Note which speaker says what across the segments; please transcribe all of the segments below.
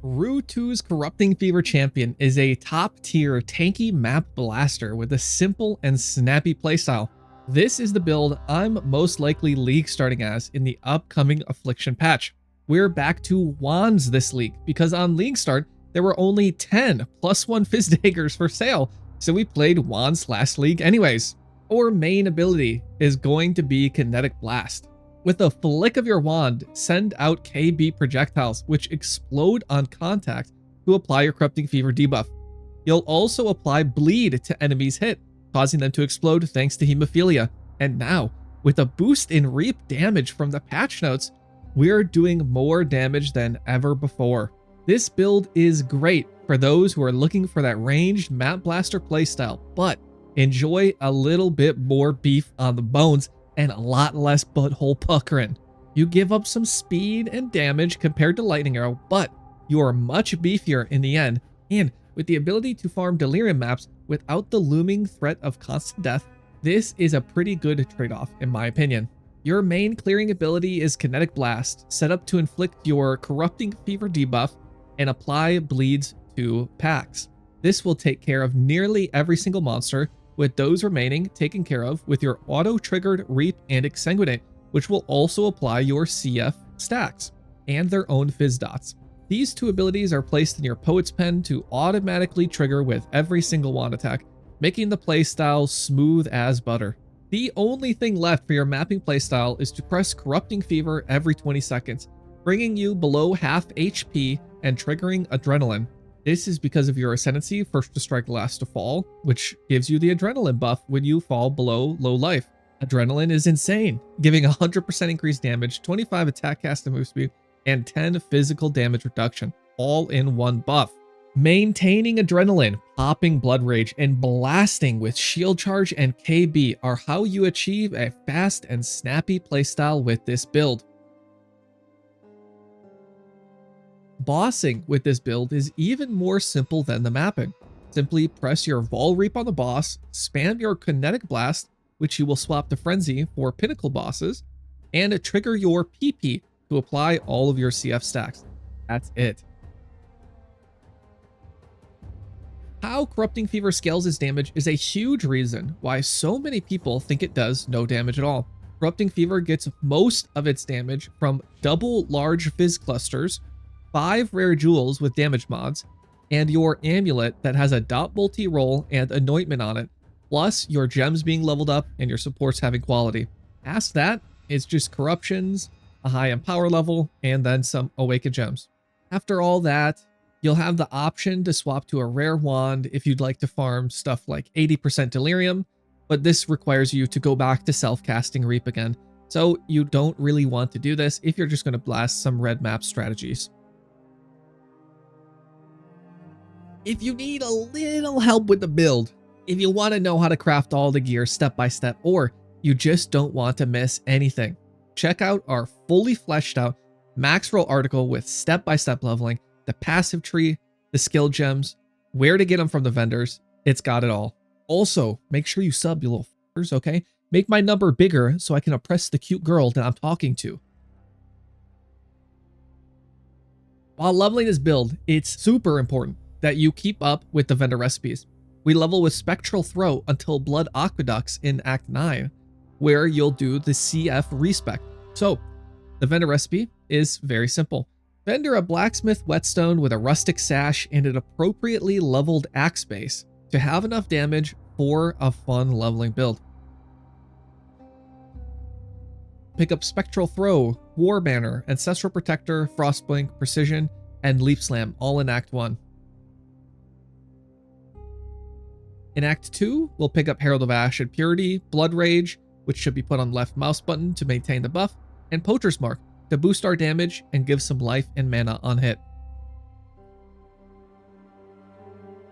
Speaker 1: Ruetoo's Corrupting Fever Champion is a top-tier tanky map blaster with a simple and snappy playstyle. This is the build I'm most likely league starting as in the upcoming Affliction patch. We're back to wands this league because on league start there were only 10 +1 fizz daggers for sale, so we played wands last league anyways. Our main ability is going to be Kinetic Blast. With a flick of your wand, send out KB projectiles, which explode on contact to apply your Corrupting Fever debuff. You'll also apply bleed to enemies hit, causing them to explode thanks to hemophilia. And now, with a boost in reap damage from the patch notes, we're doing more damage than ever before. This build is great for those who are looking for that ranged map blaster playstyle, but enjoy a little bit more beef on the bones and a lot less butthole puckering. You give up some speed and damage compared to Lightning Arrow, but you are much beefier in the end, and with the ability to farm Delirium maps without the looming threat of constant death, this is a pretty good trade-off in my opinion. Your main clearing ability is Kinetic Blast, set up to inflict your Corrupting Fever debuff and apply bleeds to packs. This will take care of nearly every single monster, with those remaining taken care of with your auto-triggered Reap and Exsanguinate, which will also apply your CF stacks and their own fizz dots. These two abilities are placed in your Poet's Pen to automatically trigger with every single wand attack, making the playstyle smooth as butter. The only thing left for your mapping playstyle is to press Corrupting Fever every 20 seconds, bringing you below half HP and triggering Adrenaline. This is because of your Ascendancy, first to strike, last to fall, which gives you the Adrenaline buff when you fall below low life. Adrenaline is insane, giving 100% increased damage, 25 attack cast and move speed, and 10 physical damage reduction, all in one buff. Maintaining Adrenaline, popping Blood Rage, and blasting with Shield Charge and KB are how you achieve a fast and snappy playstyle with this build. Bossing with this build is even more simple than the mapping. Simply press your Vol Reap on the boss, spam your Kinetic Blast, which you will swap to Frenzy for Pinnacle bosses, and trigger your PP to apply all of your CF stacks. That's it. How Corrupting Fever scales its damage is a huge reason why so many people think it does no damage at all. Corrupting Fever gets most of its damage from double large fizz clusters, 5 rare jewels with damage mods, and your amulet that has a dot multi-roll and anointment on it, plus your gems being leveled up and your supports having quality. Past that, it's just corruptions, a high end power level, and then some awakened gems. After all that, you'll have the option to swap to a rare wand if you'd like to farm stuff like 80% Delirium, but this requires you to go back to self-casting Reap again, so you don't really want to do this if you're just going to blast some red map strategies. If you need a little help with the build, if you want to know how to craft all the gear step by step, or you just don't want to miss anything, check out our fully fleshed out Maxroll article with step-by-step leveling, the passive tree, the skill gems, where to get them from the vendors. It's got it all. Also, make sure you sub, you little fuckers, okay? Make my number bigger so I can oppress the cute girl that I'm talking to. While leveling this build, it's super important that you keep up with the vendor recipes. We level with Spectral Throw until Blood Aqueducts in Act 9, where you'll do the CF respec. So, the vendor recipe is very simple. Vendor a blacksmith whetstone with a rustic sash and an appropriately leveled axe base to have enough damage for a fun leveling build. Pick up Spectral Throw, War Banner, Ancestral Protector, Frostblink, Precision, and Leap Slam, all in Act 1. In Act 2, we'll pick up Herald of Ash and Purity, Blood Rage, which should be put on left mouse button to maintain the buff, and Poacher's Mark to boost our damage and give some life and mana on hit.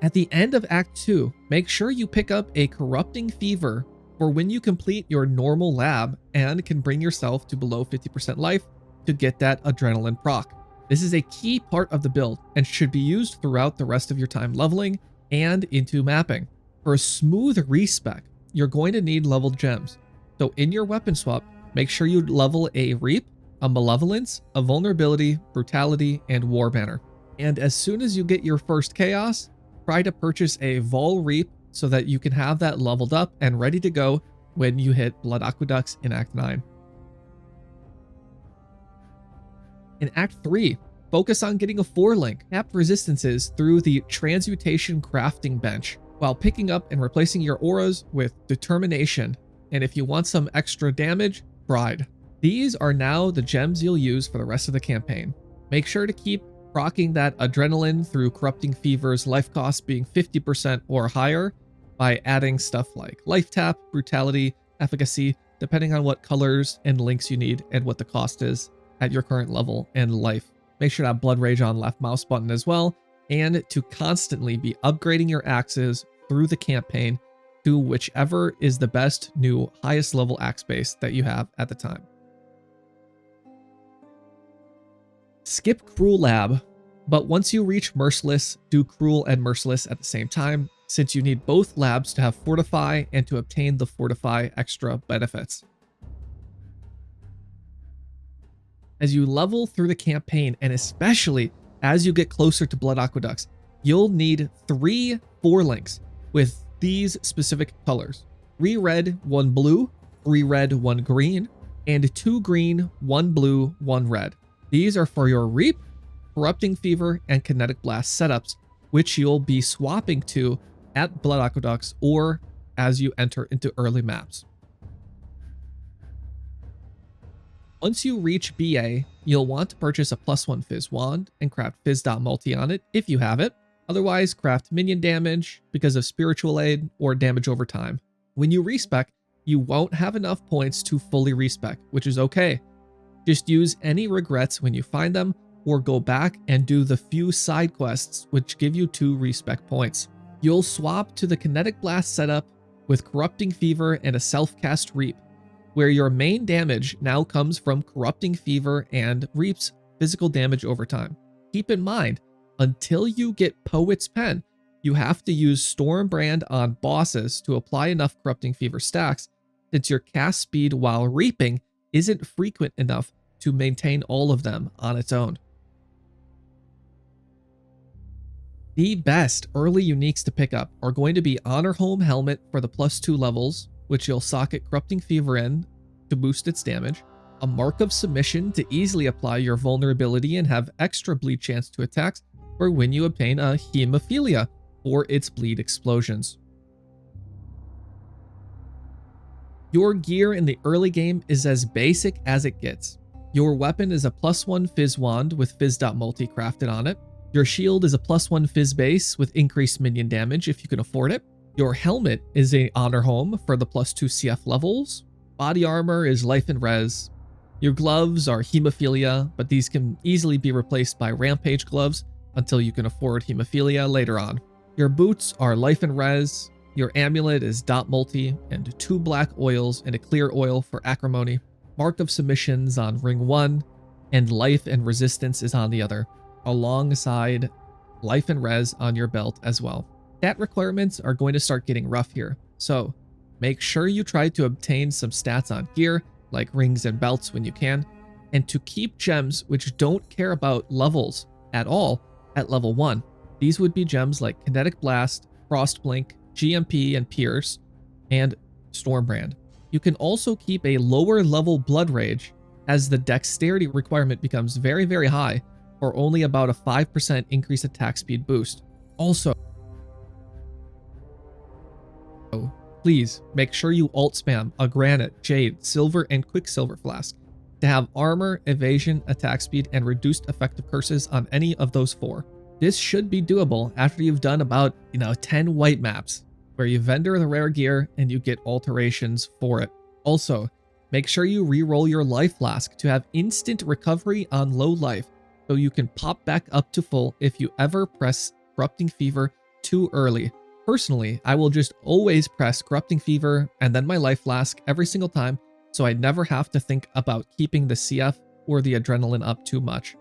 Speaker 1: At the end of Act 2, make sure you pick up a Corrupting Fever for when you complete your normal lab and can bring yourself to below 50% life to get that Adrenaline proc. This is a key part of the build and should be used throughout the rest of your time leveling and into mapping. For a smooth respec, you're going to need leveled gems. So in your weapon swap, make sure you level a Reap, a Malevolence, a Vulnerability, Brutality, and War Banner. And as soon as you get your first chaos, try to purchase a Vol Reap so that you can have that leveled up and ready to go when you hit Blood Aqueducts in Act 9. In Act 3, focus on getting a 4-link, capped resistances through the Transmutation Crafting Bench, while picking up and replacing your auras with Determination, and if you want some extra damage, Pride. These are now the gems you'll use for the rest of the campaign. Make sure to keep proccing that adrenaline through Corrupting Fever's life cost being 50% or higher by adding stuff like Life Tap, Brutality, Efficacy, depending on what colors and links you need and what the cost is at your current level and life. Make sure to have Blood Rage on left mouse button as well, and to constantly be upgrading your axes through the campaign to whichever is the best new highest level axe base that you have at the time. Skip Cruel Lab, but once you reach Merciless, do Cruel and Merciless at the same time, since you need both labs to have Fortify and to obtain the Fortify extra benefits. As you level through the campaign, and especially as you get closer to Blood Aqueducts, you'll need 3 4-links with these specific colors: 3 red, 1 blue, 3 red, 1 green, and 2 green, 1 blue, 1 red. These are for your Reap, Corrupting Fever, and Kinetic Blast setups, which you'll be swapping to at Blood Aqueducts or as you enter into early maps. Once you reach BA, you'll want to purchase a +1 Fizz Wand and craft Fizz.multi on it if you have it. Otherwise, craft minion damage because of Spiritual Aid or damage over time. When you respec, you won't have enough points to fully respec, which is okay. Just use any regrets when you find them, or go back and do the few side quests which give you 2 respec points. You'll swap to the Kinetic Blast setup with Corrupting Fever and a self-cast Reap, where your main damage now comes from Corrupting Fever and Reap's physical damage over time. Keep in mind, until you get Poet's Pen, you have to use Stormbrand on bosses to apply enough Corrupting Fever stacks, since your cast speed while reaping isn't frequent enough to maintain all of them on its own. The best early uniques to pick up are going to be Honor Home Helmet for the +2 levels, which you'll socket Corrupting Fever in to boost its damage, a Mark of Submission to easily apply your vulnerability and have extra bleed chance to attacks, or when you obtain a Hemophilia for its bleed explosions. Your gear in the early game is as basic as it gets. Your weapon is a +1 Fizz Wand with Fizz.multi crafted on it. Your shield is a +1 Fizz base with increased minion damage if you can afford it. Your helmet is a Honor Home for the +2 CF levels. Body armor is Life and Res. Your gloves are Hemophilia, but these can easily be replaced by Rampage gloves until you can afford Hemophilia later on. Your boots are Life and Res. Your amulet is .multi and 2 black oils and a clear oil for Acrimony. Mark of Submissions on ring 1, and Life and Resistance is on the other, alongside Life and Res on your belt as well. Stat requirements are going to start getting rough here, so make sure you try to obtain some stats on gear, like rings and belts when you can, and to keep gems which don't care about levels at all at level 1. These would be gems like Kinetic Blast, Frostblink, GMP and Pierce, and Stormbrand. You can also keep a lower level Blood Rage as the dexterity requirement becomes very, very high, or only about a 5% increased attack speed boost. Also, please make sure you alt spam a Granite, Jade, Silver, and Quicksilver Flask to have armor, evasion, attack speed, and reduced effective curses on any of those 4. This should be doable after you've done about, 10 white maps, where you vendor the rare gear and you get alterations for it. Also, make sure you re-roll your life flask to have instant recovery on low life, so you can pop back up to full if you ever press Corrupting Fever too early. Personally, I will just always press Corrupting Fever and then my life flask every single time, so I never have to think about keeping the CF or the adrenaline up too much.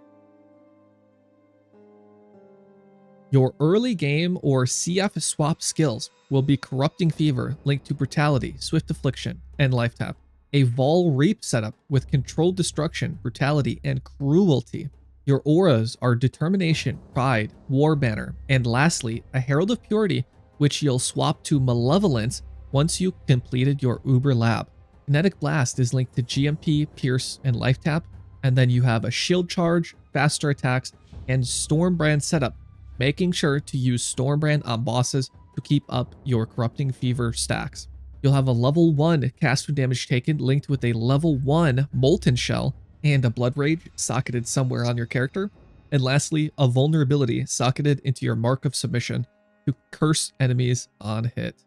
Speaker 1: Your early game or CF swap skills will be Corrupting Fever linked to Brutality, Swift Affliction, and Life Tap. A Vol Reap setup with Controlled Destruction, Brutality, and Cruelty. Your auras are Determination, Pride, War Banner, and lastly, a Herald of Purity, which you'll swap to Malevolence once you completed your Uber Lab. Kinetic Blast is linked to GMP, Pierce, and Life Tap, and then you have a Shield Charge, Faster Attacks, and Stormbrand Setup, making sure to use Stormbrand on bosses to keep up your Corrupting Fever stacks. You'll have a level 1 cast when damage taken linked with a level 1 Molten Shell and a Blood Rage socketed somewhere on your character. And lastly, a vulnerability socketed into your Mark of Submission to curse enemies on hit.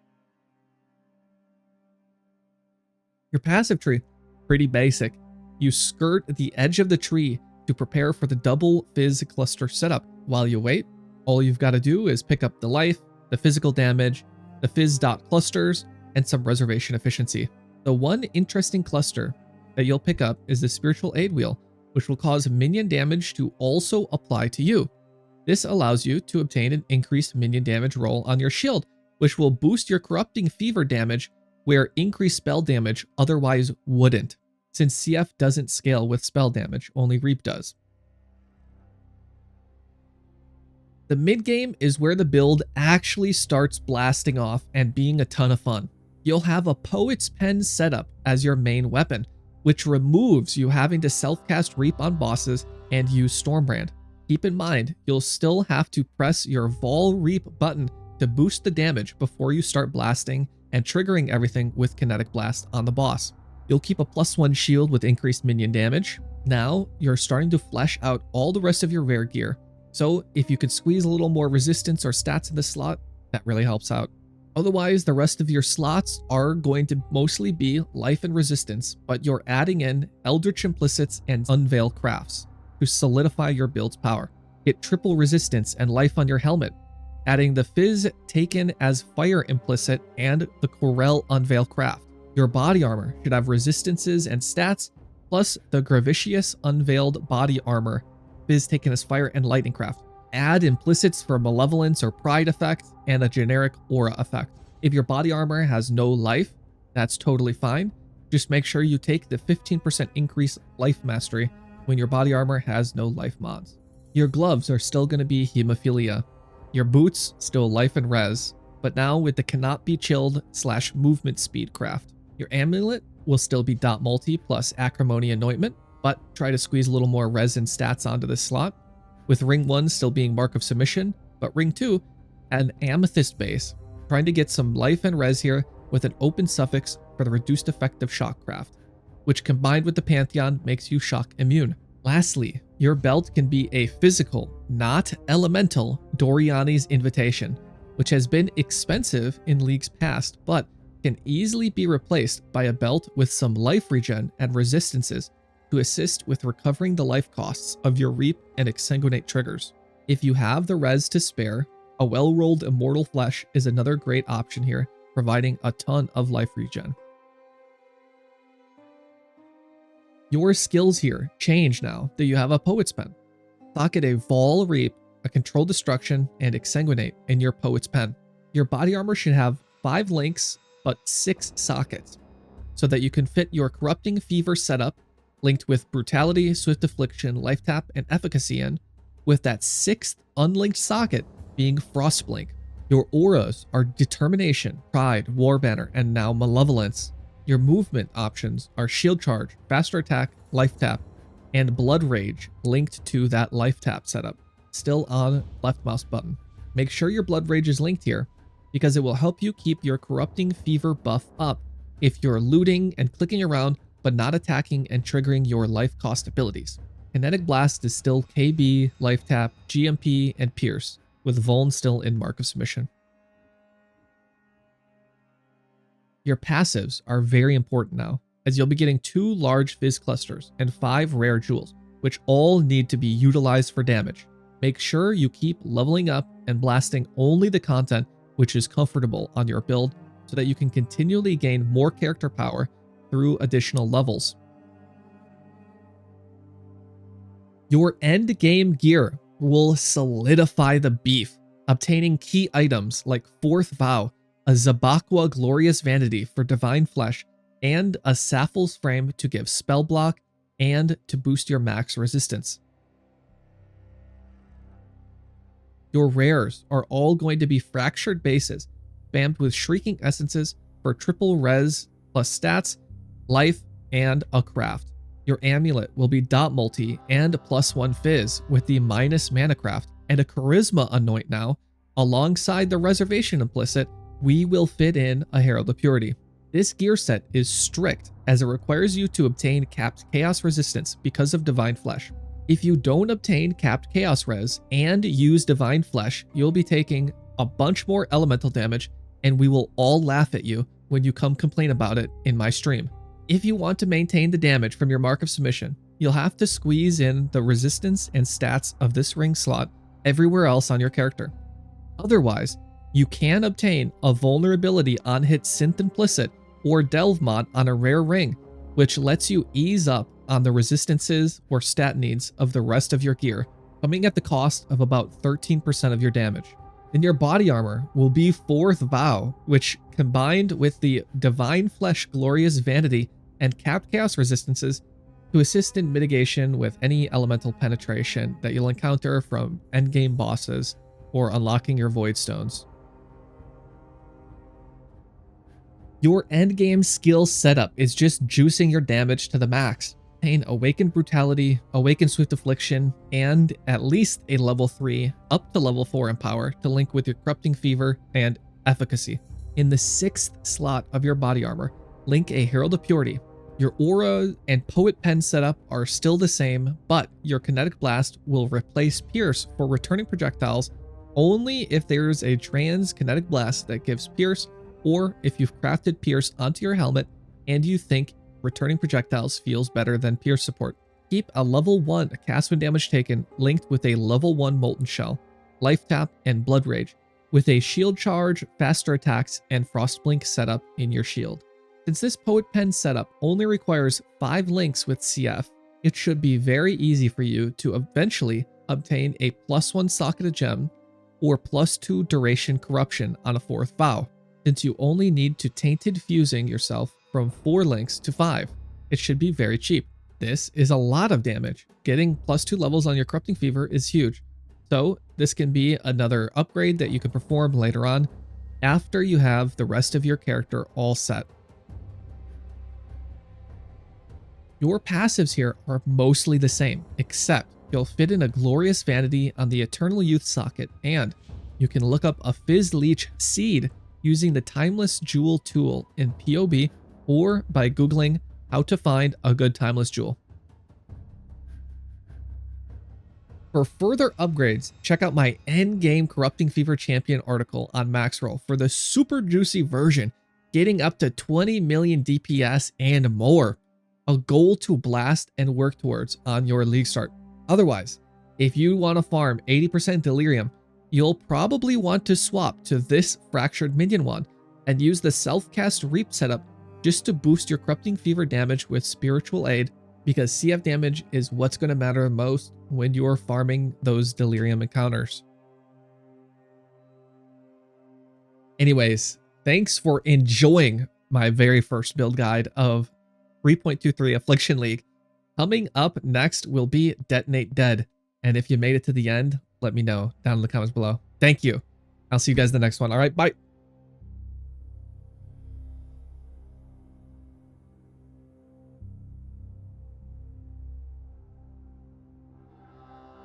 Speaker 1: Your passive tree, pretty basic. You skirt the edge of the tree to prepare for the double Fizz cluster setup. While you wait, all you've got to do is pick up the life, the physical damage, the Fizz dot clusters, and some reservation efficiency. The one interesting cluster that you'll pick up is the Spiritual Aid Wheel, which will cause minion damage to also apply to you. This allows you to obtain an increased minion damage roll on your shield, which will boost your Corrupting Fever damage where increased spell damage otherwise wouldn't, since CF doesn't scale with spell damage, only Reap does. The mid-game is where the build actually starts blasting off and being a ton of fun. You'll have a Poet's Pen setup as your main weapon, which removes you having to self-cast Reap on bosses and use Stormbrand. Keep in mind, you'll still have to press your Vol Reap button to boost the damage before you start blasting and triggering everything with Kinetic Blast on the boss. You'll keep a +1 shield with increased minion damage. Now, you're starting to flesh out all the rest of your rare gear, so if you could squeeze a little more resistance or stats in this slot, that really helps out. Otherwise, the rest of your slots are going to mostly be life and resistance, but you're adding in Eldritch Implicits and Unveil Crafts to solidify your build's power. Get triple resistance and life on your helmet, adding the Fizz taken as Fire Implicit and the Corel Unveil Craft. Your body armor should have resistances and stats, plus the Gravicious Unveiled Body Armor, Fizz taken as Fire and Lightning Craft. Add implicits for Malevolence or Pride effect and a generic aura effect. If your body armor has no life, that's totally fine. Just make sure you take the 15% increase life mastery when your body armor has no life mods. Your gloves are still going to be Hemophilia. Your boots still life and res, but now with the cannot be chilled / movement speed craft. Your amulet will still be dot multi plus acrimony anointment, but try to squeeze a little more res and stats onto this slot, with ring 1 still being Mark of Submission, but ring 2 an amethyst base, trying to get some life and res here with an open suffix for the reduced effect of shock craft, which combined with the Pantheon makes you shock immune. Lastly, your belt can be a physical, not elemental, Doriani's Invitation, which has been expensive in leagues past, but can easily be replaced by a belt with some life regen and resistances to assist with recovering the life costs of your Reap and Exsanguinate triggers. If you have the res to spare, a well-rolled Immortal Flesh is another great option here, providing a ton of life regen. Your skills here change now that you have a Poet's Pen. Socket a Vol Reap, a Control Destruction, and Exsanguinate in your Poet's Pen. Your body armor should have 5 links, but 6 sockets, so that you can fit your Corrupting Fever setup linked with Brutality, Swift Affliction, Life Tap, and Efficacy in, with that 6th unlinked socket being Frostblink. Your auras are Determination, Pride, War Banner, and now Malevolence. Your movement options are Shield Charge, Faster Attack, Life Tap, and Blood Rage linked to that Life Tap setup, still on left mouse button. Make sure your Blood Rage is linked here, because it will help you keep your Corrupting Fever buff up if you're looting and clicking around but not attacking and triggering your life cost abilities. Kinetic Blast is still KB, Life Tap, GMP, and Pierce, with Vuln still in Mark of Submission. Your passives are very important now, as you'll be getting 2 large Fizz clusters and 5 rare jewels, which all need to be utilized for damage. Make sure you keep leveling up and blasting only the content which is comfortable on your build so that you can continually gain more character power through additional levels. Your Endgame Gear will solidify the beef, obtaining key items like 4th Vow, a Zabakwa Glorious Vanity for Divine Flesh, and a Sappho's Frame to give spell block and to boost your max resistance. Your rares are all going to be fractured bases, spammed with shrieking essences for triple res plus stats, life, and a craft. Your amulet will be dot multi and +1 fizz with the minus mana craft and a charisma anoint now. Alongside the reservation implicit, we will fit in a Herald of Purity. This gear set is strict as it requires you to obtain capped chaos resistance because of Divine Flesh. If you don't obtain capped chaos res and use Divine Flesh, you'll be taking a bunch more elemental damage, and we will all laugh at you when you come complain about it in my stream. If you want to maintain the damage from your Mark of Submission, you'll have to squeeze in the resistance and stats of this ring slot everywhere else on your character. Otherwise, you can obtain a vulnerability on hit Synth Implicit or Delve mod on a rare ring, which lets you ease up on the resistances or stat needs of the rest of your gear, coming at the cost of about 13% of your damage. Then your body armor will be 4th Vow, which combined with the Divine Flesh Glorious Vanity and capped chaos resistances to assist in mitigation with any elemental penetration that you'll encounter from endgame bosses or unlocking your void stones. Your endgame skill setup is just juicing your damage to the max. Obtain Awakened Brutality, Awakened Swift Affliction, and at least a level 3 up to level 4 in power to link with your Corrupting Fever and Efficacy. In the 6th slot of your body armor, link a Herald of Purity. Your aura and Poet Pen setup are still the same, but your Kinetic Blast will replace Pierce for returning projectiles only if there's a trans Kinetic Blast that gives Pierce, or if you've crafted Pierce onto your helmet and you think returning projectiles feels better than Pierce support. Keep a level 1 cast when damage taken linked with a level 1 Molten Shell, Life Tap, and Blood Rage, with a shield charge, faster attacks, and Frostblink setup in your shield. Since this Poet Pen setup only requires 5 links with CF, it should be very easy for you to eventually obtain a +1 Socketed Gem or +2 Duration Corruption on a 4th Vow, since you only need to Tainted Fusing yourself from 4 links to 5. It should be very cheap. This is a lot of damage. Getting +2 levels on your Corrupting Fever is huge. So this can be another upgrade that you can perform later on after you have the rest of your character all set. Your passives here are mostly the same, except you'll fit in a Glorious Vanity on the Eternal Youth socket, and you can look up a Fizz Leech Seed using the Timeless Jewel tool in POB or by Googling how to find a good Timeless Jewel. For further upgrades, check out my Endgame Corrupting Fever Champion article on Maxroll for the super juicy version, getting up to 20 million DPS and more. A goal to blast and work towards on your league start. Otherwise, if you want to farm 80% Delirium, you'll probably want to swap to this Fractured Minion wand and use the Self-Cast Reap setup just to boost your Corrupting Fever damage with Spiritual Aid, because CF damage is what's going to matter most when you're farming those Delirium encounters. Anyways, thanks for enjoying my very first build guide of 3.23 Affliction League. Coming up next will be Detonate Dead. And if you made it to the end, let me know down in the comments below. Thank you. I'll see you guys in the next one. All right, bye.